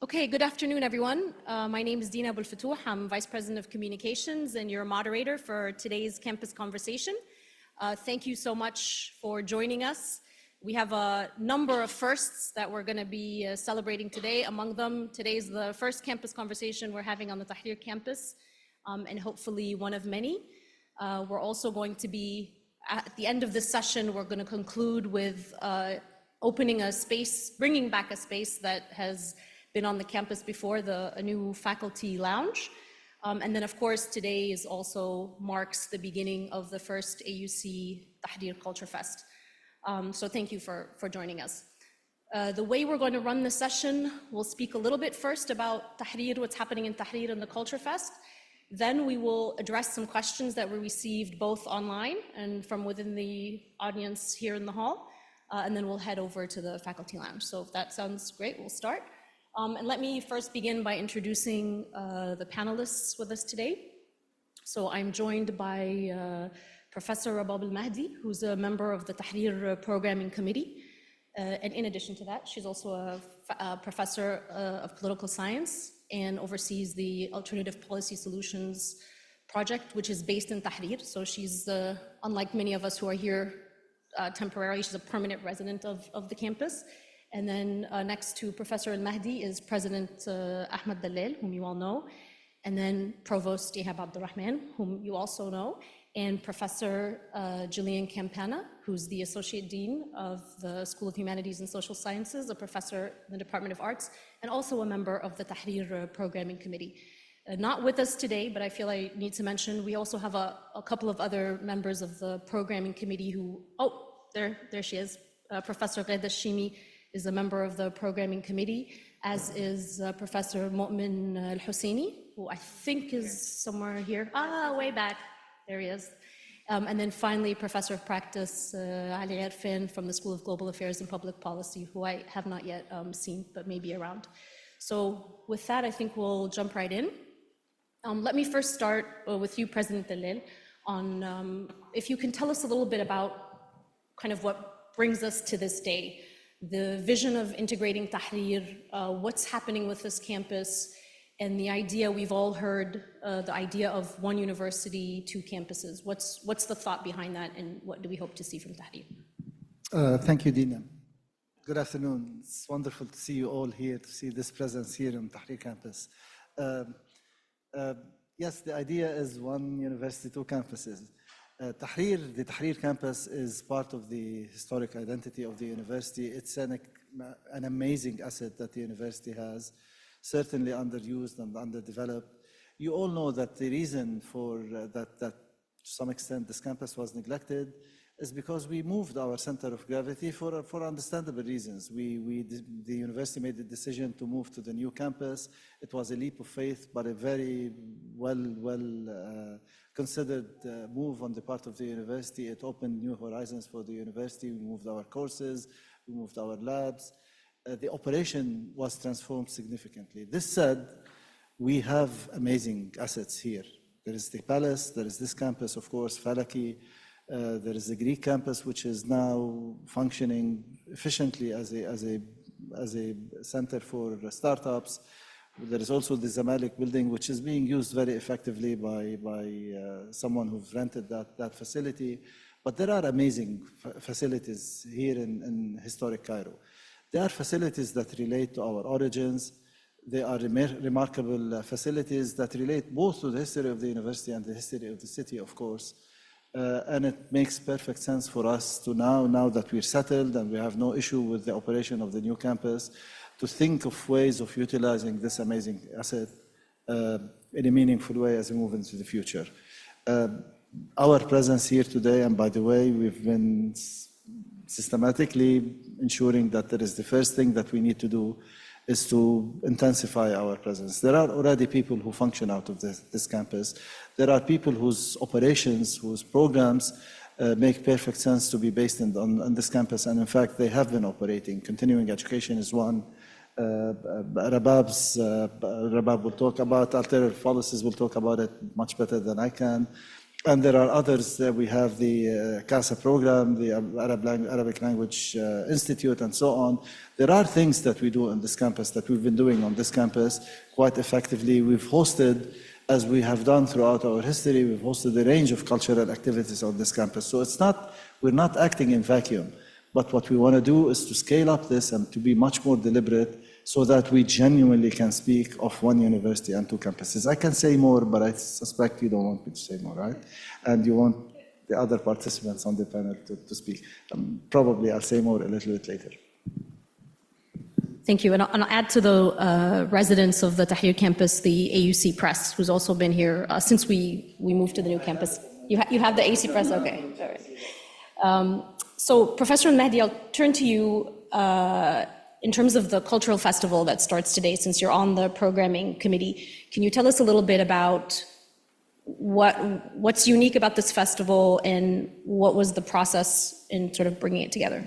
Okay, good afternoon, everyone. My name is Dina Abul Fatouh. I'm Vice President of Communications and your moderator for today's campus conversation. Thank you so much for joining us. We have a number of firsts that we're going to be celebrating today. Among them, today's the first campus conversation we're having on the Tahrir campus, and hopefully one of many. We're also going to be, at the end of this session, we're going to conclude with opening a space, bringing back a space that has been on the campus before, a new faculty lounge. And then of course, today is also marks the beginning of the first AUC Tahrir Culture Fest. So thank you for joining us. The way we're going to run the session, we'll speak a little bit first about Tahrir, what's happening in Tahrir and the Culture Fest. Then we will address some questions that were received both online and from within the audience here in the hall. And then we'll head over to the faculty lounge. So if that sounds great, we'll start. And let me first begin by introducing the panelists with us today. So I'm joined by Professor Rabab Al-Mahdi, who's a member of the Tahrir Programming Committee. And in addition to that, she's also a professor of political science and oversees the Alternative Policy Solutions project, which is based in Tahrir. So she's, unlike many of us who are here temporarily, she's a permanent resident of the campus. And then next to Professor Al-Mahdi is President Ahmed Dalal, whom you all know, and then Provost Ihab Abdurrahman, whom you also know, and Professor Gillian Campana, who's the Associate Dean of the School of Humanities and Social Sciences, a professor in the Department of Arts, and also a member of the Tahrir Programming Committee. Not with us today, but I feel I need to mention, we also have a couple of other members of the Programming Committee who, there she is, Professor Gheda Shimi, is a member of the Programming Committee, as is Professor Mu'min Al-Husseini, who I think is somewhere here. Way back, there he is. And then finally, Professor of Practice Ali Arfin from the School of Global Affairs and Public Policy, who I have not yet seen, but may be around. So with that, I think we'll jump right in. Let me first start with you, President Dalal, on if you can tell us a little bit about kind of what brings us to this day. The vision of integrating Tahrir, what's happening with this campus, and the idea we've all heard, the idea of one university, two campuses. What's the thought behind that, and what do we hope to see from Tahrir? Thank you, Dina. Good afternoon. It's wonderful to see you all here, to see this presence here on Tahrir campus. Yes, the idea is one university, two campuses. The Tahrir campus is part of the historic identity of the university. It's an amazing asset that the university has, certainly underused and underdeveloped. You all know that the reason for that to some extent this campus was neglected is because we moved our center of gravity for understandable reasons. The university made the decision to move to the new campus. It was a leap of faith, but a very well considered move on the part of the university. It opened new horizons for the university. We moved our courses, we moved our labs. The operation was transformed significantly. This said, we have amazing assets here. There is the palace, there is this campus, of course, Falaki. There is the Greek campus, which is now functioning efficiently as a center for startups. There is also the Zamalek building, which is being used very effectively by someone who's rented that facility. But there are amazing facilities here in historic Cairo. There are facilities that relate to our origins. They are remarkable facilities that relate both to the history of the university and the history of the city, of course. And it makes perfect sense for us to now that we're settled and we have no issue with the operation of the new campus, to think of ways of utilizing this amazing asset in a meaningful way as we move into the future. Our presence here today, and by the way, we've been systematically ensuring that that is the first thing that we need to do, is to intensify our presence. There are already people who function out of this campus. There are people whose operations, whose programs make perfect sense to be based on this campus, and in fact, they have been operating. Continuing education is one. Rabab will talk about alternative policies, will talk about it much better than I can. And there are others. We have the CASA program, the Arabic Language Institute, and so on. There are things that we do on this campus that we've been doing on this campus quite effectively. We've hosted, as we have done throughout our history, we've hosted a range of cultural activities on this campus. So we're not acting in vacuum. But what we want to do is to scale up this and to be much more deliberate so that we genuinely can speak of one university and two campuses. I can say more, but I suspect you don't want me to say more, right? And you want the other participants on the panel to speak. Probably I'll say more a little bit later. Thank you. And I'll add to the residents of the Tahrir campus, the AUC Press, who's also been here since we moved to the new campus. You have the AUC Press? Okay. All right. So Professor Mahdi, I'll turn to you in terms of the cultural festival that starts today, since you're on the programming committee. Can you tell us a little bit about what's unique about this festival and what was the process in sort of bringing it together?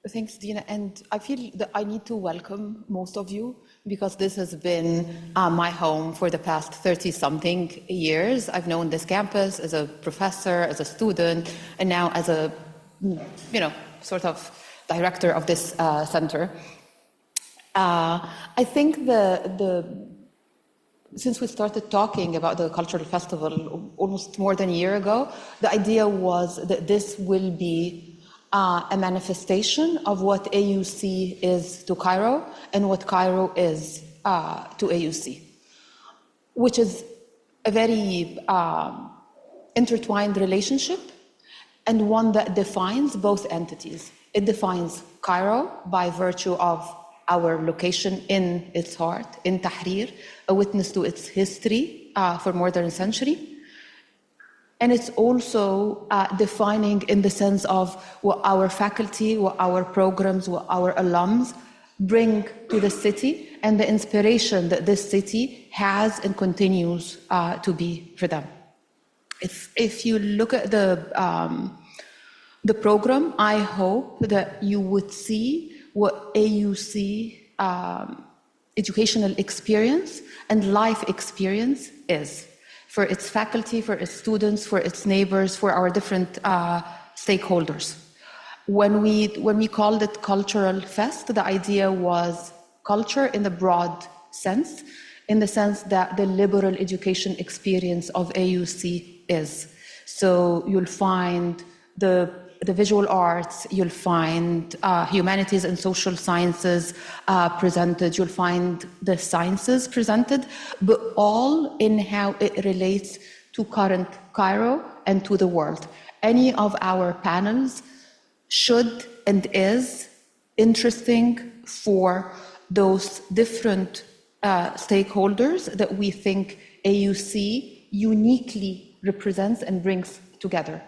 Thanks, Dina. And I feel that I need to welcome most of you because this has been my home for the past 30-something years. I've known this campus as a professor, as a student, and now as a, sort of director of this center. I think since we started talking about the cultural festival almost more than a year ago, the idea was that this will be a manifestation of what AUC is to Cairo and what Cairo is to AUC, which is a very intertwined relationship and one that defines both entities. It defines Cairo by virtue of our location in its heart, in Tahrir, a witness to its history for more than a century. And it's also defining in the sense of what our faculty, what our programs, what our alums bring to the city and the inspiration that this city has and continues to be for them. If you look at the program, I hope that you would see what AUC educational experience and life experience is for its faculty, for its students, for its neighbors, for our different stakeholders. When we called it Cultural Fest, the idea was culture in the broad sense, in the sense that the liberal education experience of AUC is. So you'll find the visual arts, you'll find humanities and social sciences presented, you'll find the sciences presented, but all in how it relates to current Cairo and to the world. Any of our panels should and is interesting for those different stakeholders that we think AUC uniquely represents and brings together.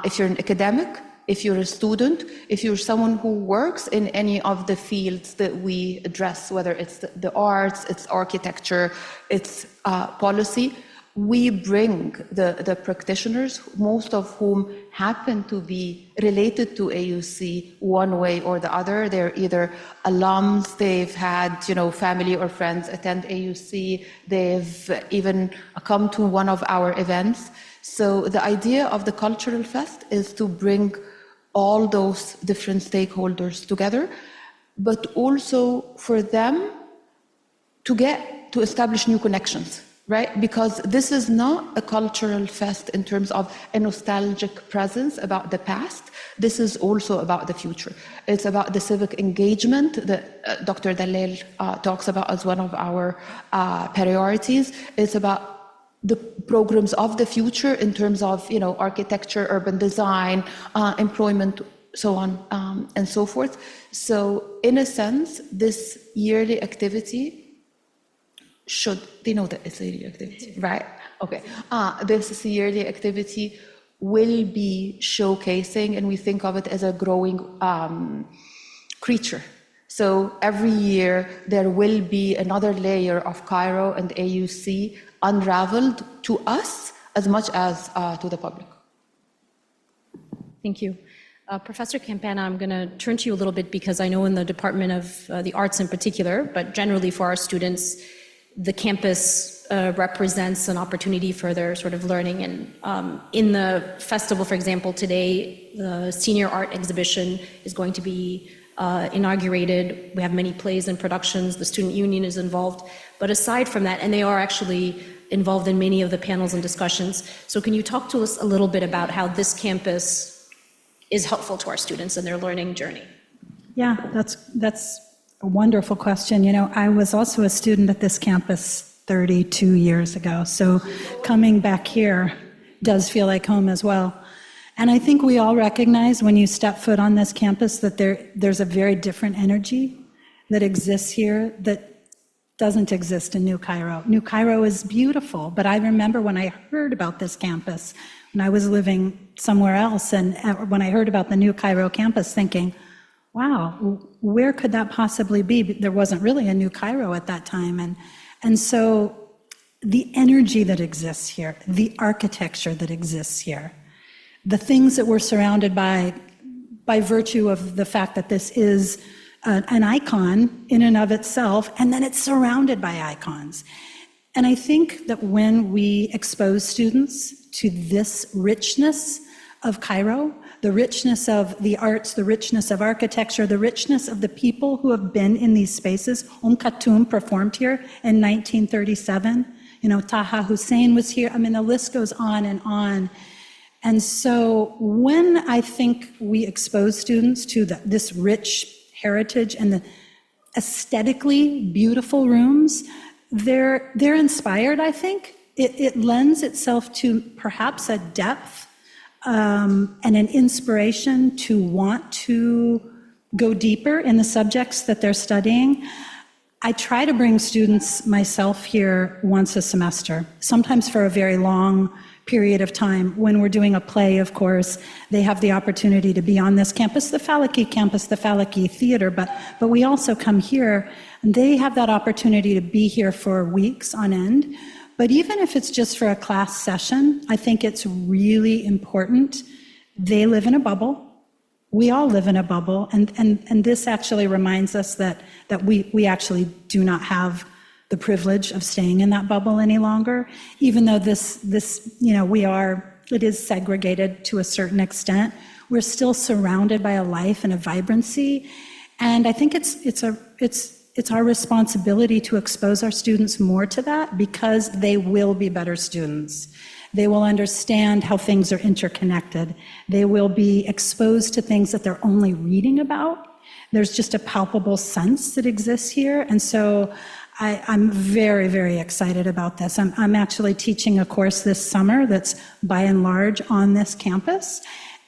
If you're an academic, if you're a student, if you're someone who works in any of the fields that we address, whether it's the arts, it's architecture, it's policy, we bring the practitioners, most of whom happen to be related to AUC one way or the other. They're either alums, they've had family or friends attend AUC, they've even come to one of our events. So the idea of the Cultural Fest is to bring all those different stakeholders together, but also for them to establish new connections, right? Because this is not a cultural fest in terms of a nostalgic presence about the past. This is also about the future. It's about the civic engagement that Dr. Dalal talks about as one of our priorities. It's about the programs of the future in terms of architecture, urban design, employment, so on and so forth. So in a sense, this yearly activity they know that it's a yearly activity, right? Okay. This yearly activity will be showcasing, and we think of it as a growing creature. So every year there will be another layer of Cairo and AUC unraveled to us as much as to the public. Thank you. Professor Campana, I'm going to turn to you a little bit because I know in the Department of the Arts in particular, but generally for our students, the campus represents an opportunity for their sort of learning. And in the festival, for example, today, the senior art exhibition is going to be inaugurated. We have many plays and productions. The student union is involved. But aside from that, and they are actually involved in many of the panels and discussions. So can you talk to us a little bit about how this campus is helpful to our students in their learning journey? Yeah, that's a wonderful question. You know, I was also a student at this campus 32 years ago. So coming back here does feel like home as well. And I think we all recognize when you step foot on this campus that there's a very different energy that exists here that doesn't exist in New Cairo. New Cairo is beautiful, but I remember when I heard about this campus, when I was living somewhere else, and when I heard about the New Cairo campus, thinking, wow, where could that possibly be? There wasn't really a New Cairo at that time. And so the energy that exists here, the architecture that exists here, the things that we're surrounded by virtue of the fact that this is an icon in and of itself, and then it's surrounded by icons. And I think that when we expose students to this richness of Cairo, the richness of the arts, the richness of architecture, the richness of the people who have been in these spaces. Khartoum performed here in 1937. You know, Taha Hussein was here. I mean, the list goes on and on. And so when I think we expose students to this rich heritage and the aesthetically beautiful rooms, they're inspired, I think. It lends itself to perhaps a depth and an inspiration to want to go deeper in the subjects that they're studying. I try to bring students myself here once a semester, sometimes for a very long period of time. When we're doing a play, of course, they have the opportunity to be on this campus, the Falaki campus, the Falaki Theater, but we also come here, and they have that opportunity to be here for weeks on end. But even if it's just for a class session, I think it's really important. They live in a bubble. We all live in a bubble, and this actually reminds us that we actually do not have the privilege of staying in that bubble any longer, even though this you know, it is segregated to a certain extent. We're still surrounded by a life and a vibrancy, and I think it's our responsibility to expose our students more to that, because they will be better students. They will understand how things are interconnected. They will be exposed to things that they're only reading about. There's just a palpable sense that exists here, and so I'm very, very excited about this. I'm actually teaching a course this summer that's by and large on this campus,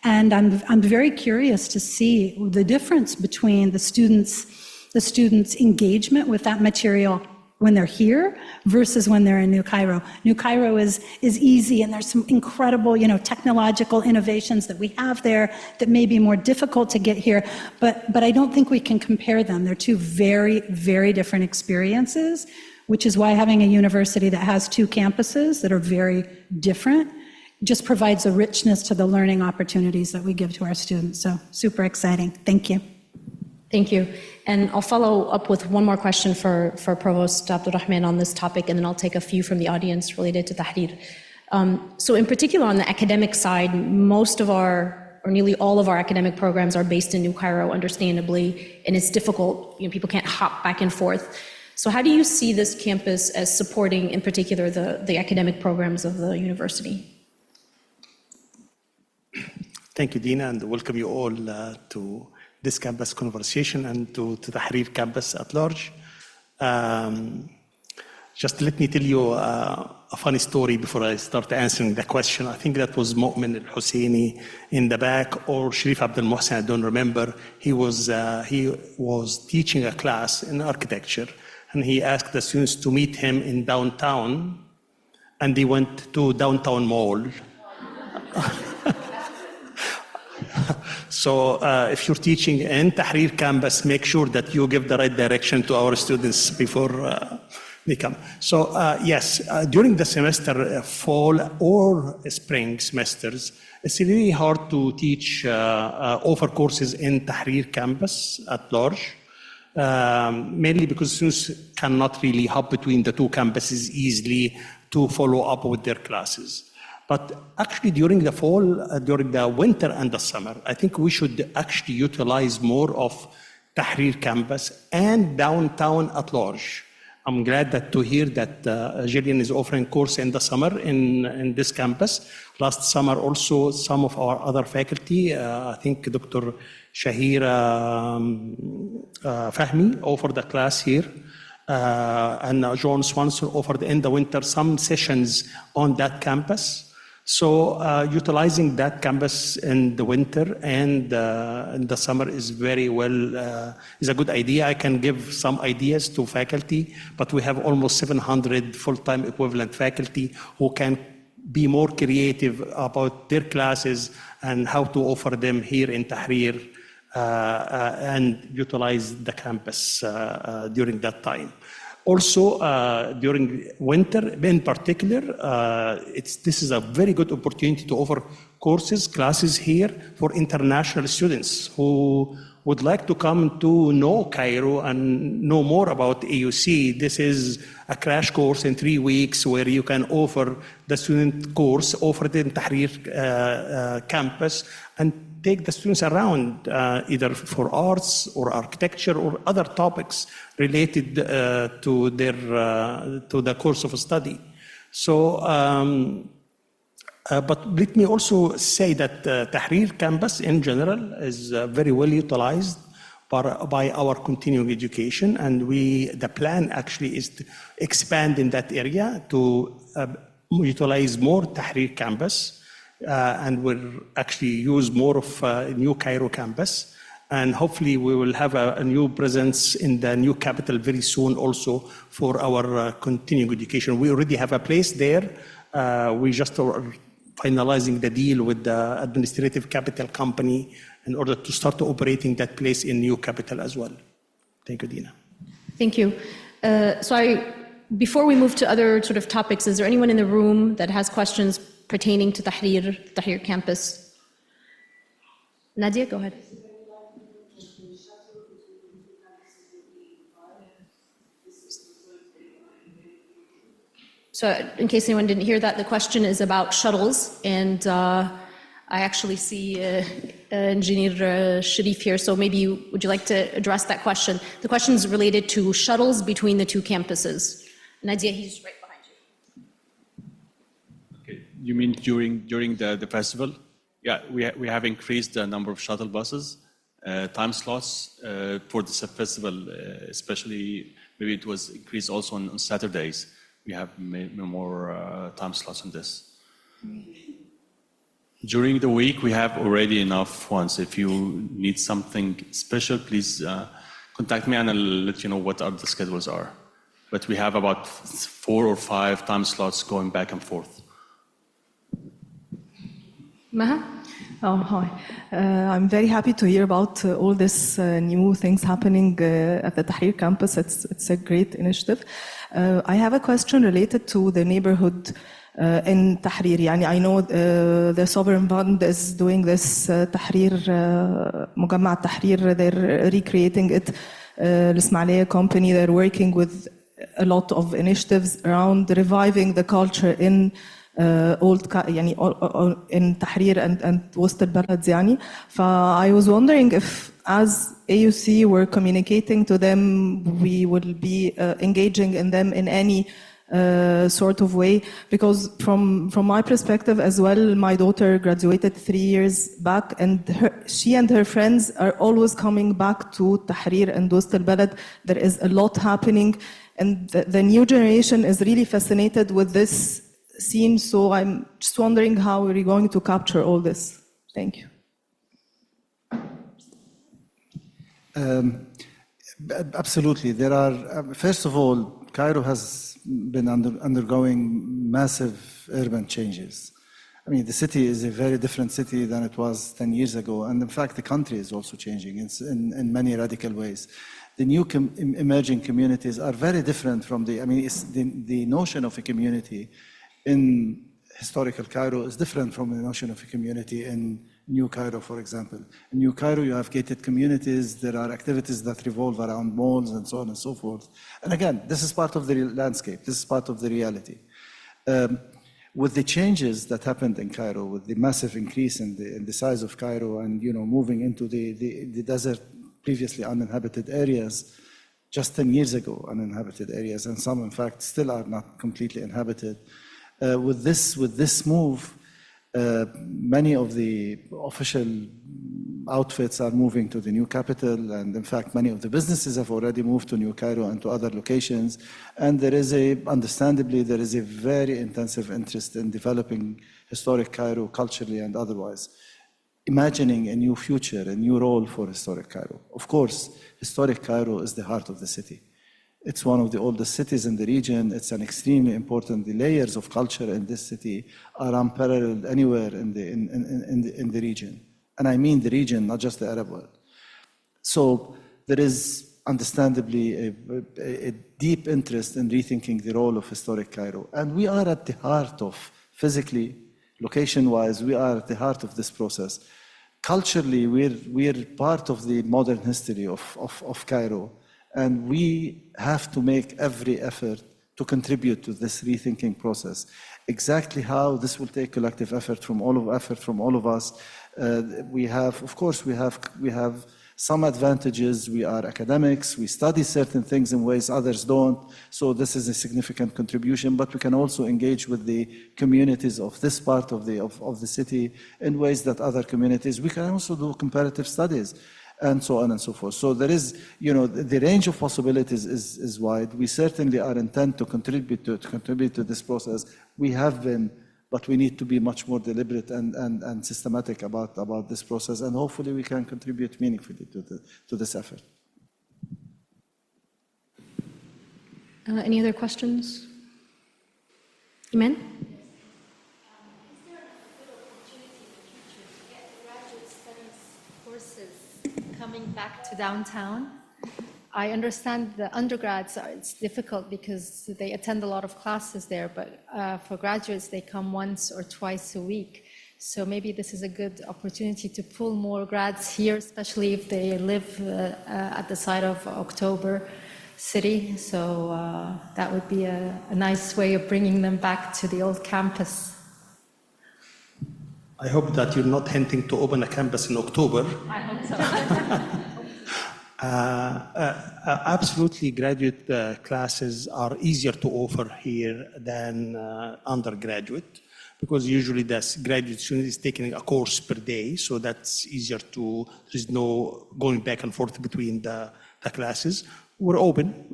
and I'm very curious to see the difference between the students' engagement with that material when they're here versus when they're in New Cairo. New Cairo is easy, and there's some incredible, you know, technological innovations that we have there that may be more difficult to get here, but I don't think we can compare them. They're two very, very different experiences, which is why having a university that has two campuses that are very different just provides a richness to the learning opportunities that we give to our students. So super exciting. Thank you. Thank you. And I'll follow up with one more question for Provost Abdulrahman on this topic, and then I'll take a few from the audience related to Tahrir. So in particular, on the academic side, most of or nearly all of our academic programs are based in New Cairo, understandably, and it's difficult. You know, people can't hop back and forth. So how do you see this campus as supporting, in particular, the academic programs of the university? Thank you, Dina, and welcome you all to this campus conversation and to the Tahrir campus at large. Just let me tell you a funny story before I start answering the question. I think that was Mu'min al-Husseini in the back, or Sharif Abdel Mohsen, I don't remember. He was teaching a class in architecture, and he asked the students to meet him in downtown, and they went to downtown mall. So if you're teaching in Tahrir campus, make sure that you give the right direction to our students before they come. So yes, during the semester, fall or spring semesters, it's really hard to teach offer courses in Tahrir campus at large. mainly because students cannot really hop between the two campuses easily to follow up with their classes. But actually during the fall, during the winter and the summer, I think we should actually utilize more of Tahrir campus and downtown at large. I'm glad to hear that Jillian is offering course in the summer in this campus. Last summer also some of our other faculty, I think Dr. Shahira Fahmi offered a class here. And John Swanson offered in the winter some sessions on that campus. So utilizing that campus in the winter and in the summer is very well, is a good idea. I can give some ideas to faculty, but we have almost 700 full-time equivalent faculty who can be more creative about their classes and how to offer them here in Tahrir and utilize the campus during that time. Also, during winter in particular, this is a very good opportunity to offer courses, classes here for international students who would like to come to know Cairo and know more about AUC. This is a crash course in 3 weeks where you can offer the student course offered in Tahrir campus and take the students around either for arts or architecture or other topics related to the course of study. So, but let me also say that Tahrir campus in general is very well utilized by our continuing education, and the plan actually is to expand in that area to utilize more Tahrir campus. And we'll actually use more of New Cairo campus. And hopefully we will have a new presence in the new capital very soon also for our continuing education. We already have a place there. We just are finalizing the deal with the administrative capital company in order to start operating that place in new capital as well. Thank you, Dina. Thank you. Before we move to other sort of topics, is there anyone in the room that has questions pertaining to Tahrir campus? Nadia, go ahead. So in case anyone didn't hear that, the question is about shuttles, and I actually see Engineer Sharif here, so maybe would you like to address that question? The question is related to shuttles between the two campuses. Nadia, he's right behind you. Okay. You mean during the festival? Yeah, we have increased the number of shuttle buses, time slots for the festival, especially maybe it was increased also on Saturdays. We have more time slots on this. During the week, we have already enough ones. If you need something special, please contact me and I'll let you know what the schedules are. But we have about 4 or 5 time slots going back and forth. Maha? Oh, hi. I'm very happy to hear about all these new things happening at the Tahrir campus. It's a great initiative. I have a question related to the neighborhood in Tahrir. Yani I know the Sovereign Fund is doing this Tahrir, Mujamma Tahrir, they're recreating it. L'Ismailiyya company, they're working with a lot of initiatives around reviving the culture in يعني in Tahrir and West al-Balad يعني. I was wondering if as AUC we're communicating to them, we will be engaging in them in any sort of way, because from my perspective as well, my daughter graduated 3 years back, and she and her friends are always coming back to Tahrir and West al-Balad. There is a lot happening, and the new generation is really fascinated with this scene, so I'm just wondering how are you going to capture all this? Thank you. Absolutely. There are, first of all, Cairo has been undergoing massive urban changes. I mean, the city is a very different city than it was 10 years ago, and in fact, the country is also changing in many radical ways. The new emerging communities are very different from the notion of a community in historical Cairo is different from the notion of a community in New Cairo, for example. In New Cairo, you have gated communities. There are activities that revolve around malls and so on and so forth. And again, this is part of the landscape. This is part of the reality. With the changes that happened in Cairo, with the massive increase in the size of Cairo and moving into the desert, previously uninhabited areas, just 10 years ago, uninhabited areas, and some, in fact, still are not completely inhabited. With this move, many of the official outfits are moving to the new capital, and in fact, many of the businesses have already moved to New Cairo and to other locations. And understandably, there is a very intensive interest in developing historic Cairo culturally and otherwise, imagining a new future, a new role for historic Cairo. Of course, historic Cairo is the heart of the city. It's one of the oldest cities in the region. It's an extremely important. The layers of culture in this city are unparalleled anywhere in the region. And I mean the region, not just the Arab world. So there is understandably a deep interest in rethinking the role of historic Cairo. And we are at the heart of, physically, location-wise, we are at the heart of this process. Culturally, we're part of the modern history of Cairo. And we have to make every effort to contribute to this rethinking process. Exactly how this will take collective effort from all of us. We have some advantages. We are academics. We study certain things in ways others don't. So this is a significant contribution. But we can also engage with the communities of this part of the city in ways that other communities. We can also do comparative studies, and so on and so forth. So there is, the range of possibilities is wide. We certainly are intent to contribute to this process. We have been, but we need to be much more deliberate and systematic about this process, and hopefully we can contribute meaningfully to this effort. Any other questions? Iman? Coming back to downtown, I understand the undergrads, it's difficult because they attend a lot of classes there, but for graduates, they come once or twice a week. So maybe this is a good opportunity to pull more grads here, especially if they live at the side of October City. So that would be a nice way of bringing them back to the old campus. I hope that you're not hinting to open a campus in October. I hope so. Absolutely, graduate classes are easier to offer here than undergraduate, because usually the graduate student is taking a course per day, so that's easier there's no going back and forth between the classes. We're open.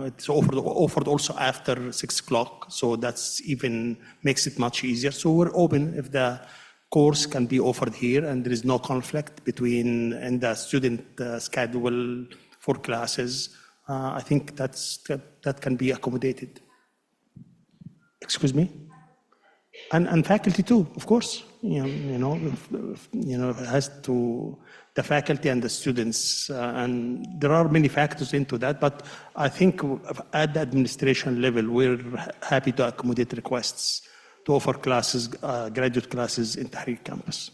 It's offered also after 6 o'clock, so that's even makes it much easier. So we're open if the course can be offered here and there is no conflict between and the student schedule for classes. I think that can be accommodated. Excuse me? And faculty too, of course. It has to the faculty and the students, and there are many factors into that. But I think at the administration level, we're happy to accommodate requests to offer classes, graduate classes in Tahrir campus.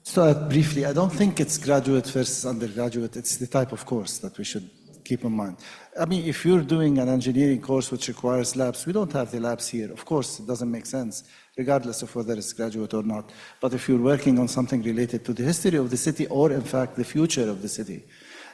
So briefly, I don't think it's graduate versus undergraduate. It's the type of course that we should keep in mind. I mean, if you're doing an engineering course which requires labs, we don't have the labs here. Of course, it doesn't make sense, regardless of whether it's graduate or not. But if you're working on something related to the history of the city, or in fact, the future of the city,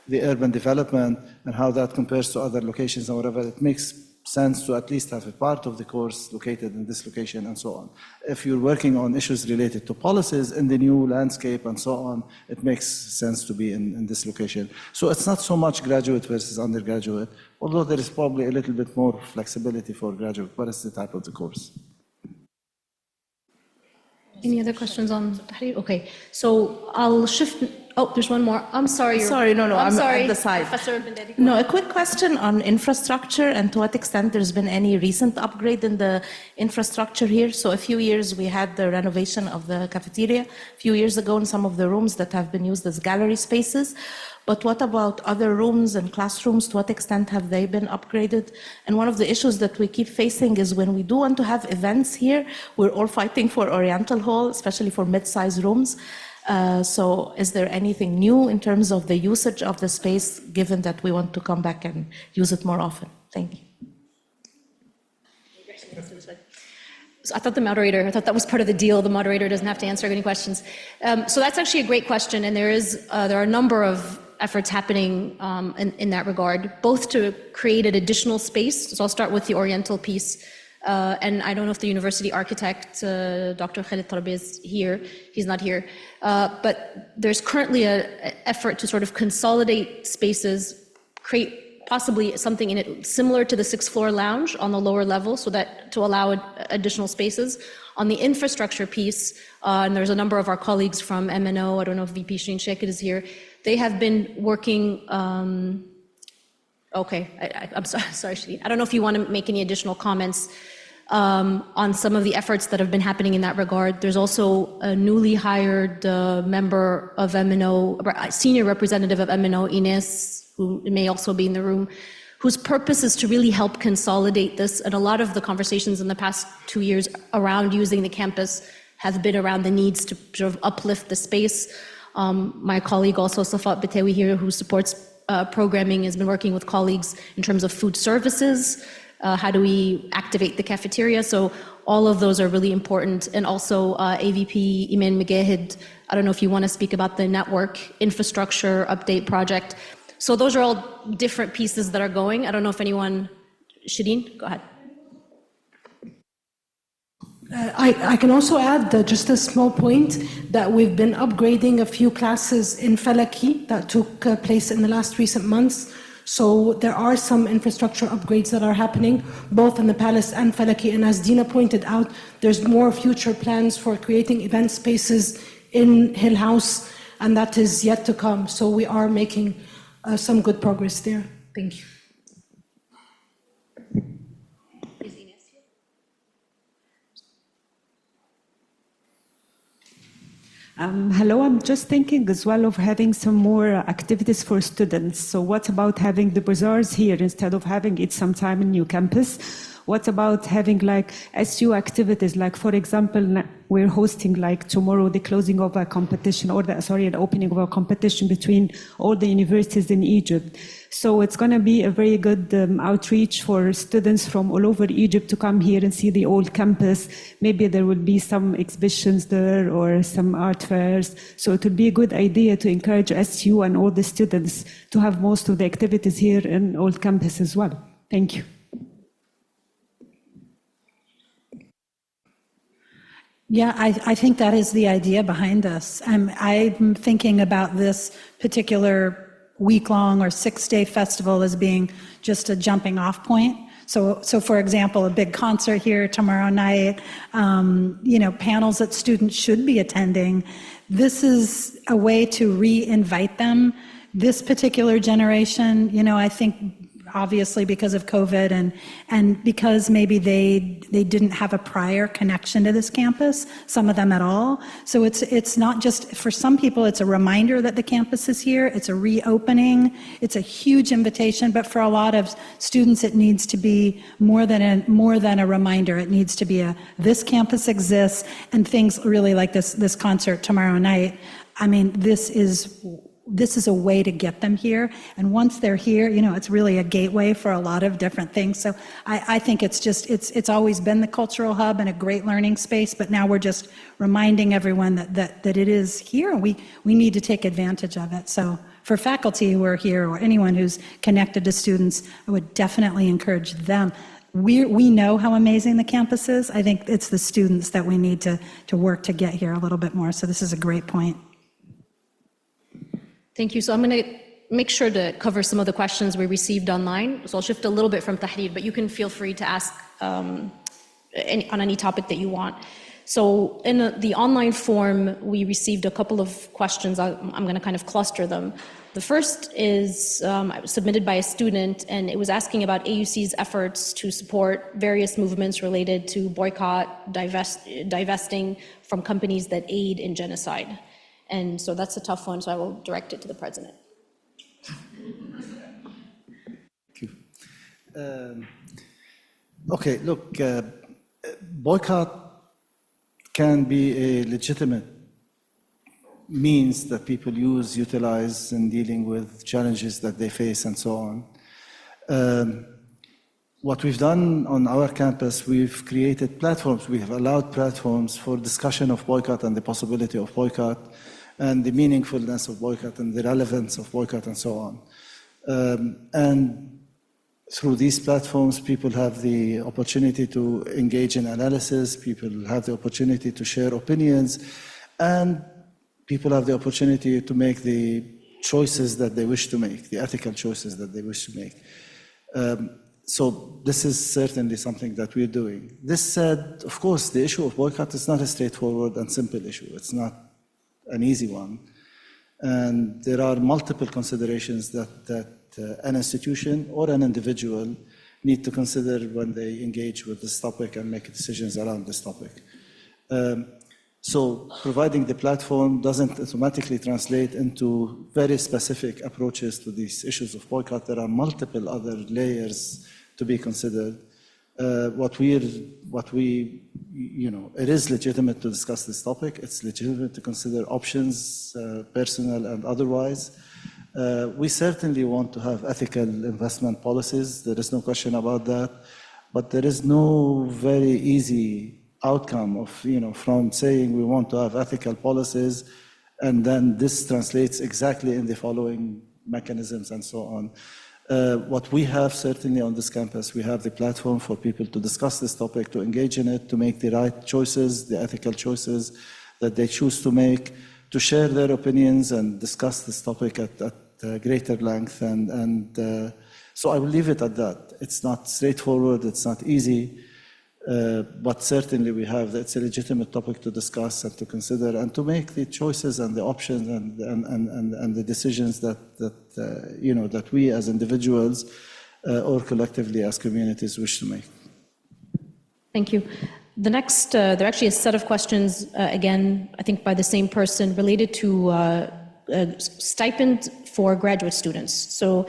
the urban development and how that compares to other locations or whatever, it makes sense to at least have a part of the course located in this location and so on. If you're working on issues related to policies in the new landscape and so on, it makes sense to be in this location. So it's not so much graduate versus undergraduate, although there is probably a little bit more flexibility for graduate, but it's the type of the course. Any other questions on Tahrir? Okay, so I'll shift. Oh, there's one more. I'm sorry. Sorry, no, I'm sorry, at the side. Professor Bendedi. No, a quick question on infrastructure and to what extent there's been any recent upgrade in the infrastructure here. So a few years we had the renovation of the cafeteria, a few years ago in some of the rooms that have been used as gallery spaces. But what about other rooms and classrooms? To what extent have they been upgraded? And one of the issues that we keep facing is when we do want to have events here, we're all fighting for Oriental Hall, especially for mid-sized rooms. So is there anything new in terms of the usage of the space, given that we want to come back and use it more often? Thank you. So I thought that was part of the deal. The moderator doesn't have to answer any questions. So that's actually a great question, and there are a number of efforts happening in that regard, both to create an additional space. So I'll start with the Oriental piece. And I don't know if the university architect, Dr. Khalid Tarbi, is here. He's not here. But there's currently an effort to sort of consolidate spaces, create possibly something in it similar to the sixth floor lounge on the lower level, so that to allow additional spaces. On the infrastructure piece, and there's a number of our colleagues from MNO, I don't know if VP Shireen Sheikh is here, they have been working, okay, I'm sorry, Shireen. I don't know if you want to make any additional comments on some of the efforts that have been happening in that regard. There's also a newly hired member of MNO, senior representative of MNO, Ines, who may also be in the room, whose purpose is to really help consolidate this. And a lot of the conversations in the past 2 years around using the campus have been around the needs to sort of uplift the space. My colleague also, Safat Batawi here, who supports programming, has been working with colleagues in terms of food services. How do we activate the cafeteria? So all of those are really important. And also AVP Iman Megahid, I don't know if you want to speak about the network infrastructure update project. So those are all different pieces that are going. I don't know if anyone, Shireen, go ahead. I can also add just a small point that we've been upgrading a few classes in Falaki that took place in the last recent months. So there are some infrastructure upgrades that are happening, both in the Palace and Falaki. And as Dina pointed out, there's more future plans for creating event spaces in Hill House, and that is yet to come. So we are making some good progress there. Thank you. Hello, I'm just thinking as well of having some more activities for students. So what about having the bazaars here instead of having it sometime in New Campus? What about having like SU activities? Like for example, we're hosting like tomorrow the closing of a competition or the opening of a competition between all the universities in Egypt. So it's going to be a very good outreach for students from all over Egypt to come here and see the old campus. Maybe there will be some exhibitions there or some art fairs. So it would be a good idea to encourage SU and all the students to have most of the activities here in old campus as well. Thank you. Yeah, I think that is the idea behind this. I'm thinking about this particular week-long or 6-day festival as being just a jumping off point. So for example, a big concert here tomorrow night, panels that students should be attending. This is a way to re-invite them. This particular generation, I think obviously because of COVID and because maybe they didn't have a prior connection to this campus, some of them at all. So it's not just, for some people, it's a reminder that the campus is here, it's a reopening, it's a huge invitation, but for a lot of students, it needs to be more than a reminder. It needs to be this campus exists, and things really like this concert tomorrow night. I mean, this is a way to get them here. And once they're here, it's really a gateway for a lot of different things. So I think it's always been the cultural hub and a great learning space, but now we're just reminding everyone that it is here. We need to take advantage of it. So for faculty who are here or anyone who's connected to students, I would definitely encourage them. We know how amazing the campus is. I think it's the students that we need to work to get here a little bit more. So this is a great point. Thank you. So I'm going to make sure to cover some of the questions we received online. So I'll shift a little bit from Tahrir, but you can feel free to ask on any topic that you want. So in the online form, we received a couple of questions. I'm going to kind of cluster them. The first is submitted by a student, and it was asking about AUC's efforts to support various movements related to boycott, divesting from companies that aid in genocide. And so that's a tough one, so I will direct it to the president. Thank you. Okay, look, boycott can be a legitimate means that people utilize in dealing with challenges that they face and so on. What we've done on our campus, we've created platforms. We have allowed platforms for discussion of boycott and the possibility of boycott and the meaningfulness of boycott and the relevance of boycott and so on. And through these platforms, people have the opportunity to engage in analysis, people have the opportunity to share opinions, and people have the opportunity to make the choices that they wish to make, the ethical choices that they wish to make. So this is certainly something that we're doing. This said, of course, the issue of boycott is not a straightforward and simple issue. It's not an easy one. And there are multiple considerations that an institution or an individual need to consider when they engage with this topic and make decisions around this topic. So providing the platform doesn't automatically translate into very specific approaches to these issues of boycott. There are multiple other layers to be considered. It is legitimate to discuss this topic. It's legitimate to consider options, personal and otherwise. We certainly want to have ethical investment policies. There is no question about that. But there is no very easy outcome of, from saying we want to have ethical policies, and then this translates exactly in the following mechanisms and so on. What we have certainly on this campus, we have the platform for people to discuss this topic, to engage in it, to make the right choices, the ethical choices that they choose to make, to share their opinions and discuss this topic at greater length. So I will leave it at that. It's not straightforward, it's not easy. But certainly it's a legitimate topic to discuss and to consider and to make the choices and the options and the decisions that we as individuals or collectively as communities wish to make. Thank you. The next, there are actually a set of questions, again, I think by the same person, related to stipend for graduate students. So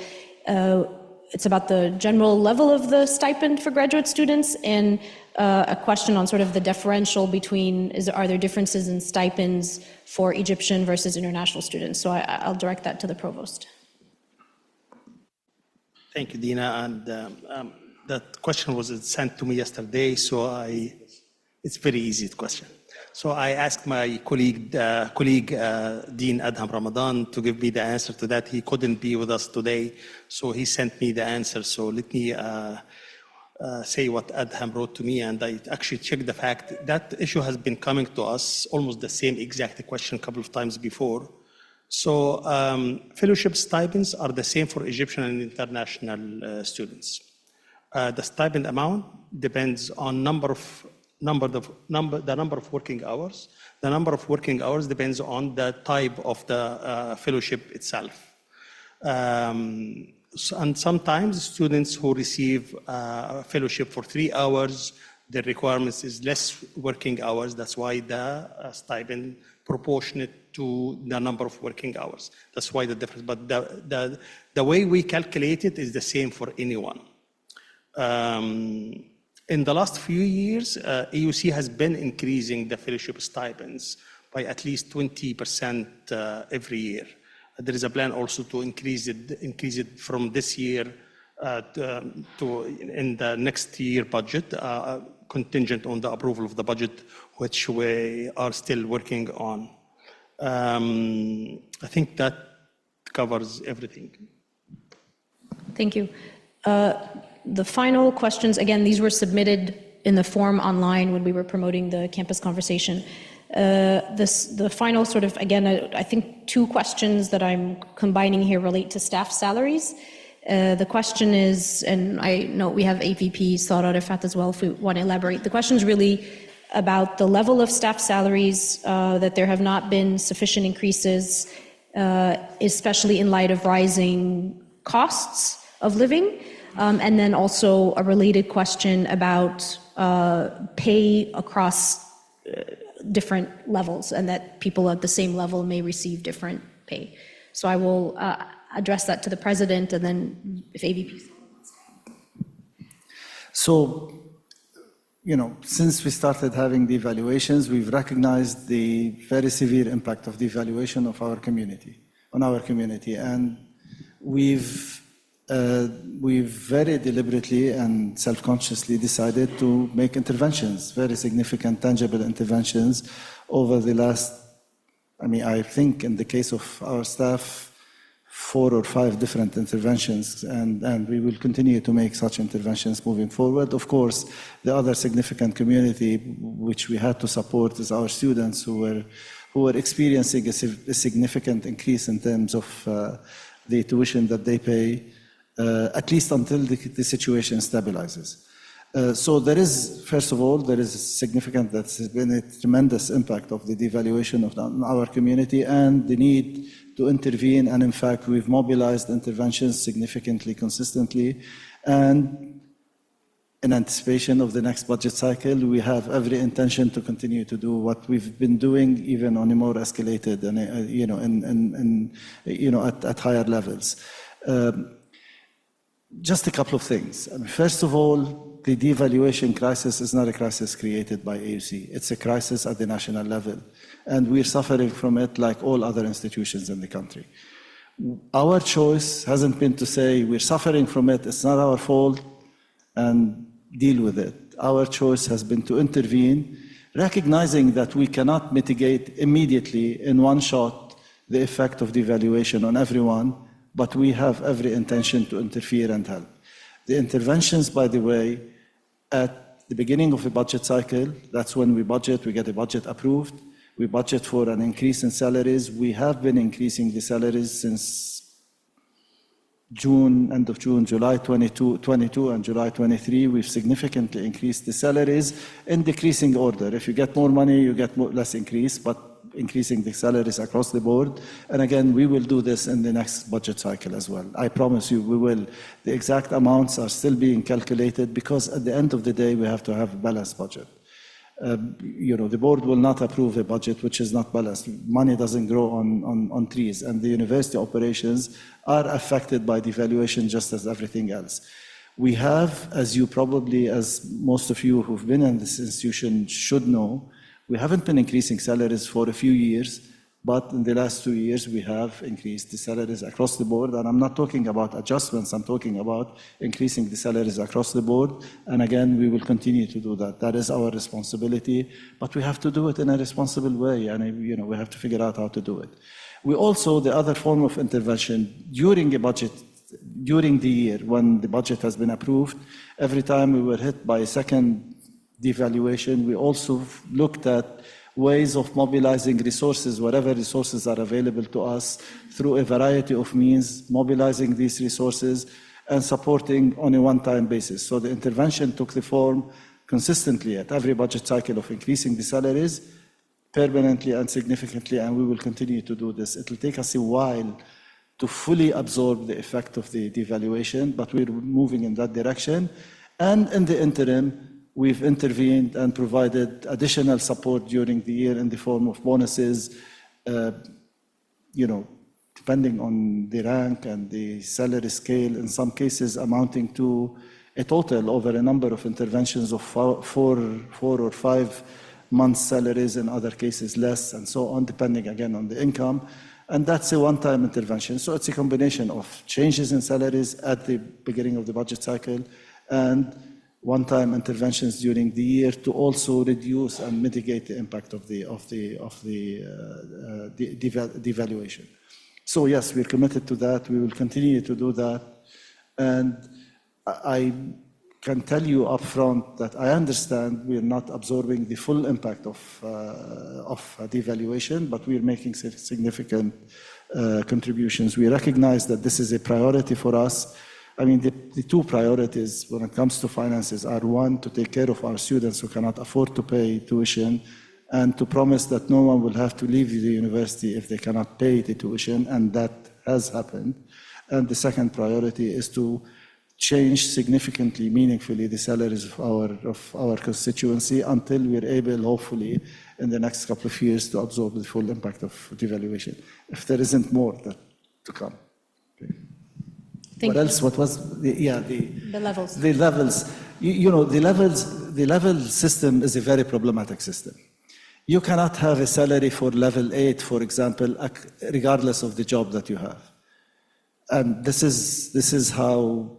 it's about the general level of the stipend for graduate students, and a question on sort of the differential between, are there differences in stipends for Egyptian versus international students? So I'll direct that to the provost. Thank you, Dina. And that question was sent to me yesterday, so it's very easy question. So I asked my colleague Dean Adham Ramadan to give me the answer to that. He couldn't be with us today, so he sent me the answer. So let me say what Adham wrote to me, and I actually checked the fact that issue has been coming to us, almost the same exact question a couple of times before. So fellowship stipends are the same for Egyptian and international students. The stipend amount depends on the number of working hours. The number of working hours depends on the type of the fellowship itself. And sometimes students who receive a fellowship for 3 hours, the requirements is less working hours. That's why the stipend proportionate to the number of working hours. That's why the difference. But the way we calculate it is the same for anyone. In the last few years, AUC has been increasing the fellowship stipends by at least 20% every year. There is a plan also to increase it from this year to in the next year budget, contingent on the approval of the budget, which we are still working on. I think that covers everything. Thank you. The final questions, again, these were submitted in the form online when we were promoting the campus conversation. The final sort of, again, I think 2 questions that I'm combining here relate to staff salaries. The question is, and I know we have AVP Sarah Rifat as well, if we want to elaborate. The question is really about the level of staff salaries, that there have not been sufficient increases, especially in light of rising costs of living, and then also a related question about pay across different levels, and that people at the same level may receive different pay. So I will address that to the president, and then if AVP. So, since we started having the evaluations, we've recognized the very severe impact of the evaluation of our community, on our community. And we've very deliberately and self-consciously decided to make interventions, very significant, tangible interventions over the last, I think in the case of our staff, 4 or 5 different interventions, and we will continue to make such interventions moving forward. Of course, the other significant community which we had to support is our students who were experiencing a significant increase in terms of the tuition that they pay, at least until the situation stabilizes. So there is, first of all, there is significant, that's been a tremendous impact of the devaluation of our community and the need to intervene. And in fact, we've mobilized interventions significantly, consistently. And in anticipation of the next budget cycle, we have every intention to continue to do what we've been doing, even on a more escalated and, at higher levels. Just a couple of things. First of all, the devaluation crisis is not a crisis created by AUC. It's a crisis at the national level. And we're suffering from it like all other institutions in the country. Our choice hasn't been to say we're suffering from it, it's not our fault, and deal with it. Our choice has been to intervene, recognizing that we cannot mitigate immediately in one shot the effect of devaluation on everyone, but we have every intention to interfere and help. The interventions, by the way, at the beginning of a budget cycle, that's when we budget, we get a budget approved, we budget for an increase in salaries. We have been increasing the salaries since June, end of June, July 22 and July 23. We've significantly increased the salaries in decreasing order. If you get more money, you get less increase, but increasing the salaries across the board. And again, we will do this in the next budget cycle as well. I promise you, we will. The exact amounts are still being calculated because at the end of the day, we have to have a balanced budget. The board will not approve a budget which is not balanced. Money doesn't grow on trees, and the university operations are affected by devaluation just as everything else. We have, as most of you who've been in this institution should know, we haven't been increasing salaries for a few years, but in the last 2 years, we have increased the salaries across the board. And I'm not talking about adjustments, I'm talking about increasing the salaries across the board. And again, we will continue to do that. That is our responsibility, but we have to do it in a responsible way. And we have to figure out how to do it. We also, the other form of intervention during a budget, during the year when the budget has been approved, every time we were hit by a second devaluation, we also looked at ways of mobilizing resources, whatever resources are available to us, through a variety of means, mobilizing these resources and supporting on a one-time basis. So the intervention took the form consistently at every budget cycle of increasing the salaries permanently and significantly, and we will continue to do this. It will take us a while to fully absorb the effect of the devaluation, but we're moving in that direction. And in the interim, we've intervened and provided additional support during the year in the form of bonuses, depending on the rank and the salary scale, in some cases amounting to a total over a number of interventions of 4 or 5 months' salaries, in other cases less, and so on, depending again on the income. And that's a one-time intervention. So it's a combination of changes in salaries at the beginning of the budget cycle and one-time interventions during the year to also reduce and mitigate the impact of the devaluation. So yes, we're committed to that. We will continue to do that. And I can tell you upfront that I understand we're not absorbing the full impact of devaluation, but we're making significant contributions. We recognize that this is a priority for us. I mean, the two priorities when it comes to finances are, one, to take care of our students who cannot afford to pay tuition, and to promise that no one will have to leave the university if they cannot pay the tuition, and that has happened. And the second priority is to change significantly, meaningfully, the salaries of our constituency until we're able, hopefully, in the next couple of years to absorb the full impact of devaluation, if there isn't more to come. Okay. Thank What you. else? What was the levels? The levels. The level system is a very problematic system. You cannot have a salary for level 8, for example, regardless of the job that you have. And this is how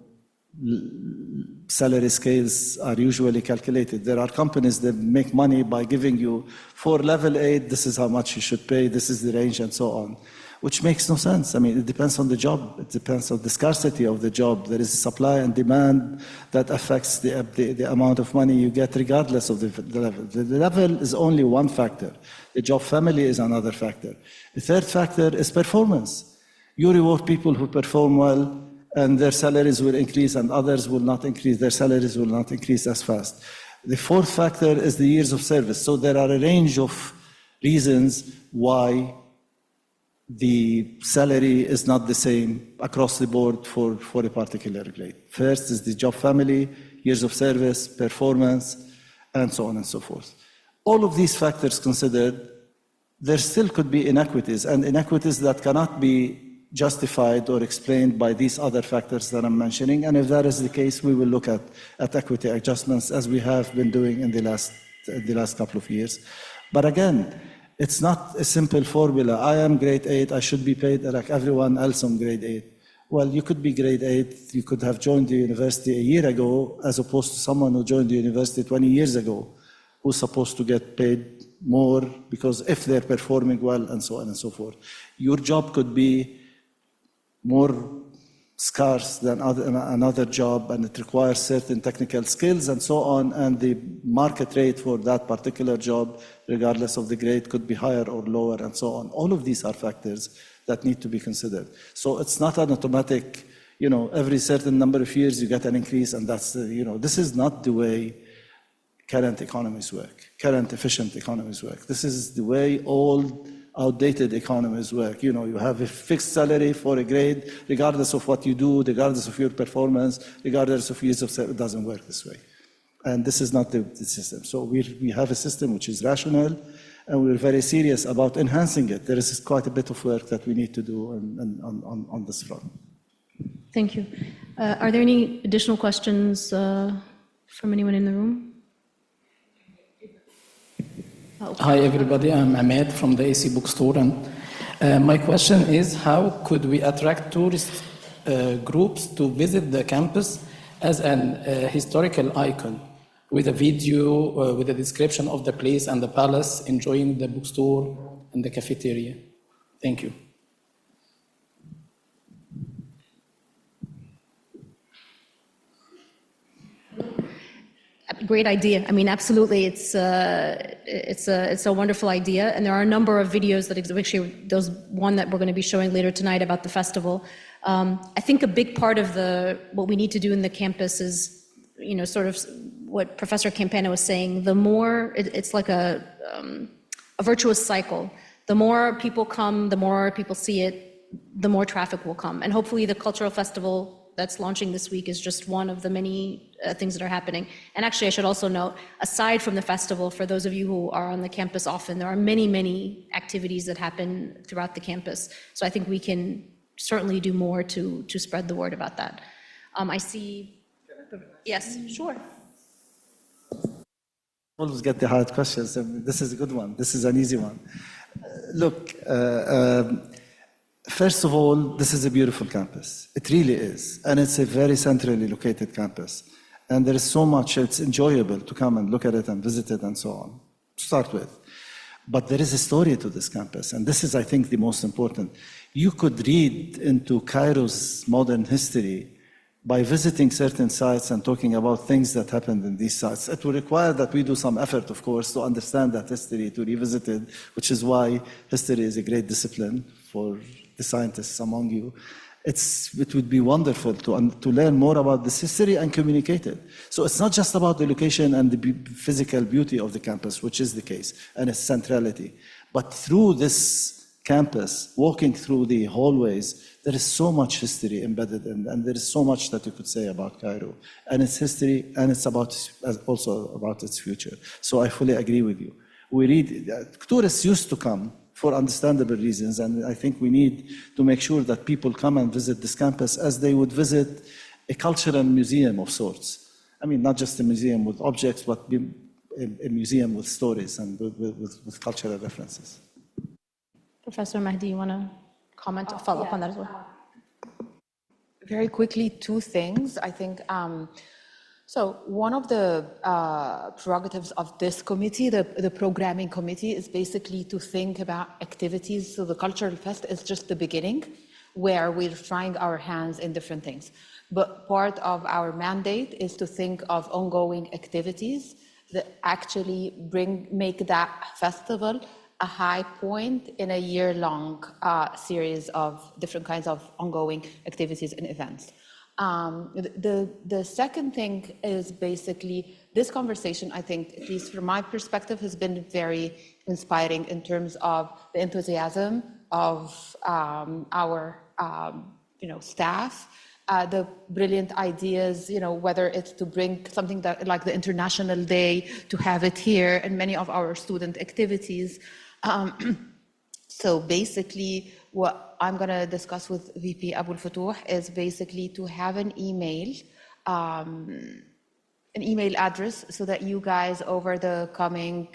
salary scales are usually calculated. There are companies that make money by giving you, for level 8, this is how much you should pay, this is the range, and so on, which makes no sense. I mean, it depends on the job. It depends on the scarcity of the job. There is supply and demand that affects the amount of money you get regardless of the level. The level is only one factor. The job family is another factor. The third factor is performance. You reward people who perform well, and their salaries will increase, and others will not increase. Their salaries will not increase as fast. The fourth factor is the years of service. So there are a range of reasons why the salary is not the same across the board for a particular grade. First is the job family, years of service, performance, and so on and so forth. All of these factors considered, there still could be inequities, and inequities that cannot be justified or explained by these other factors that I'm mentioning. And if that is the case, we will look at equity adjustments, as we have been doing in the last couple of years. But again, it's not a simple formula. I am grade 8, I should be paid like everyone else on grade 8. Well, you could be grade 8, you could have joined the university a year ago, as opposed to someone who joined the university 20 years ago, who's supposed to get paid more because if they're performing well, and so on and so forth. Your job could be more scarce than another job, and it requires certain technical skills and so on, and the market rate for that particular job, regardless of the grade, could be higher or lower, and so on. All of these are factors that need to be considered. So it's not an automatic, every certain number of years you get an increase, and that's this is not the way current economies work, current efficient economies work. This is the way all outdated economies work. You have a fixed salary for a grade, regardless of what you do, regardless of your performance, regardless of years of service. It doesn't work this way. And this is not the system. So we have a system which is rational, and we're very serious about enhancing it. There is quite a bit of work that we need to do on this front. Thank you. Are there any additional questions from anyone in the room? Hi, everybody. I'm Ahmed from the AUC bookstore. And my question is, how could we attract tourist groups to visit the campus as an historical icon with a video, with a description of the place and the palace, enjoying the bookstore and the cafeteria? Thank you. Great idea. I mean, absolutely, it's a wonderful idea, and there are a number of videos that actually, there's one that we're going to be showing later tonight about the festival. I think a big part of what we need to do in the campus is, sort of what Professor Campana was saying. The more it's like a virtuous cycle. The more people come, the more people see it, the more traffic will come, and hopefully, the cultural festival that's launching this week is just one of the many things that are happening. And actually, I should also note, aside from the festival, for those of you who are on the campus often, there are many, many activities that happen throughout the campus. So I think we can certainly do more to spread the word about that. I see, yes, sure. Always get the hard questions. This is a good one. This is an easy one. Look, first of all, this is a beautiful campus. It really is. And it's a very centrally located campus. And there is so much, it's enjoyable to come and look at it and visit it and so on, to start with. But there is a story to this campus. And this is, I think, the most important. You could read into Cairo's modern history by visiting certain sites and talking about things that happened in these sites. It will require that we do some effort, of course, to understand that history, to revisit it, which is why history is a great discipline for the scientists among you, it would be wonderful to learn more about this history and communicate it. So it's not just about the location and the physical beauty of the campus, which is the case, and its centrality. But through this campus, walking through the hallways, there is so much history embedded in, and there is so much that you could say about Cairo and its history, and it's also about its future. So I fully agree with you. Tourists used to come for understandable reasons, and I think we need to make sure that people come and visit this campus as they would visit a cultural museum of sorts. I mean, not just a museum with objects, but a museum with stories and with cultural references. Professor Mahdi, you want to comment or follow up on that as well? Very quickly, two things. I think, so one of the prerogatives of this committee, the programming committee, is basically to think about activities. So the Cultural Fest is just the beginning, where we're trying our hands in different things. But part of our mandate is to think of ongoing activities that actually make that festival a high point in a year-long series of different kinds of ongoing activities and events. The second thing is basically this conversation, I think, at least from my perspective, has been very inspiring in terms of the enthusiasm of our staff, the brilliant ideas, whether it's to bring something that like the International Day, to have it here, and many of our student activities. So basically, what I'm going to discuss with VP Abul Futuh is basically to have an email address so that you guys over the coming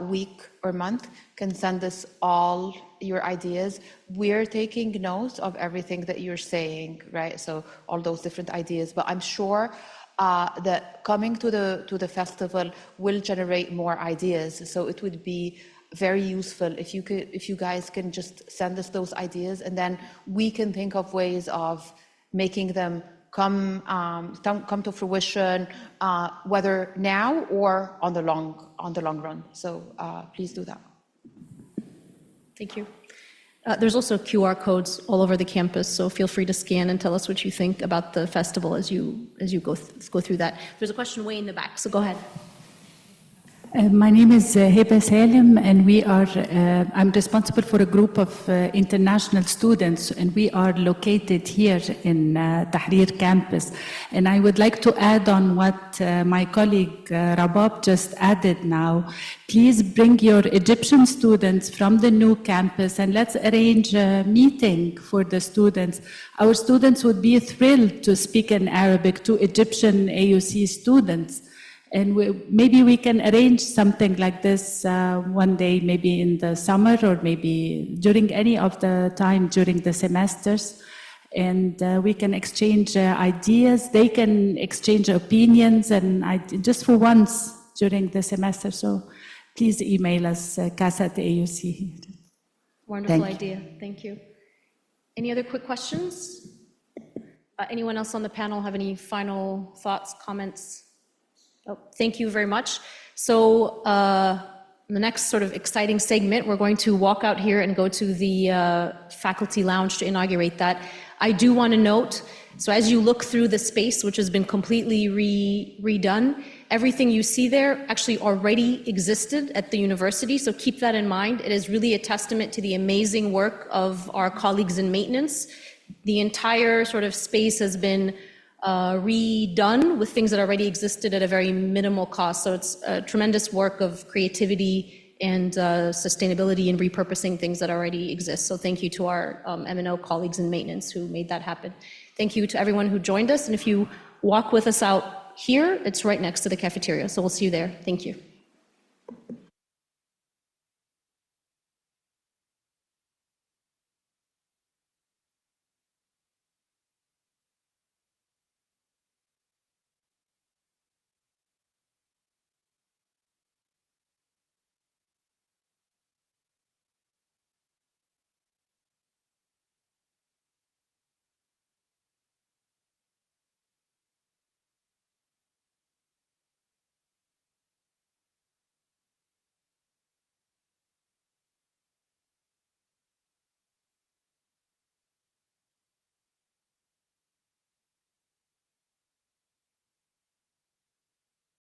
week or month can send us all your ideas. We're taking notes of everything that you're saying, right? So all those different ideas, but I'm sure that coming to the festival will generate more ideas. So it would be very useful if you guys can just send us those ideas, and then we can think of ways of making them come to fruition, whether now or on the long run. So please do that. Thank you. There's also QR codes all over the campus, so feel free to scan and tell us what you think about the festival as you go through that. There's a question way in the back, so go ahead. My name is Heba Salim, and I'm responsible for a group of international students, and we are located here in Tahrir campus. And I would like to add on what my colleague Rabab just added now. Please bring your Egyptian students from the new campus, and let's arrange a meeting for the students. Our students would be thrilled to speak in Arabic to Egyptian AUC students. And maybe we can arrange something like this one day, maybe in the summer or maybe during any of the time during the semesters. And we can exchange ideas. They can exchange opinions, and just for once during the semester. So please email us, CASA@AUC. Wonderful idea. Thank you. Any other quick questions? Anyone else on the panel have any final thoughts, comments? Oh, thank you very much. So the next sort of exciting segment, we're going to walk out here and go to the faculty lounge to inaugurate that. I do want to note, so as you look through the space, which has been completely redone, everything you see there actually already existed at the university, so keep that in mind. It is really a testament to the amazing work of our colleagues in maintenance. The entire sort of space has been redone with things that already existed at a very minimal cost. So it's a tremendous work of creativity and sustainability and repurposing things that already exist. So thank you to our M&O colleagues in maintenance who made that happen. Thank you to everyone who joined us. And if you walk with us out here, it's right next to the cafeteria. So we'll see you there. Thank you.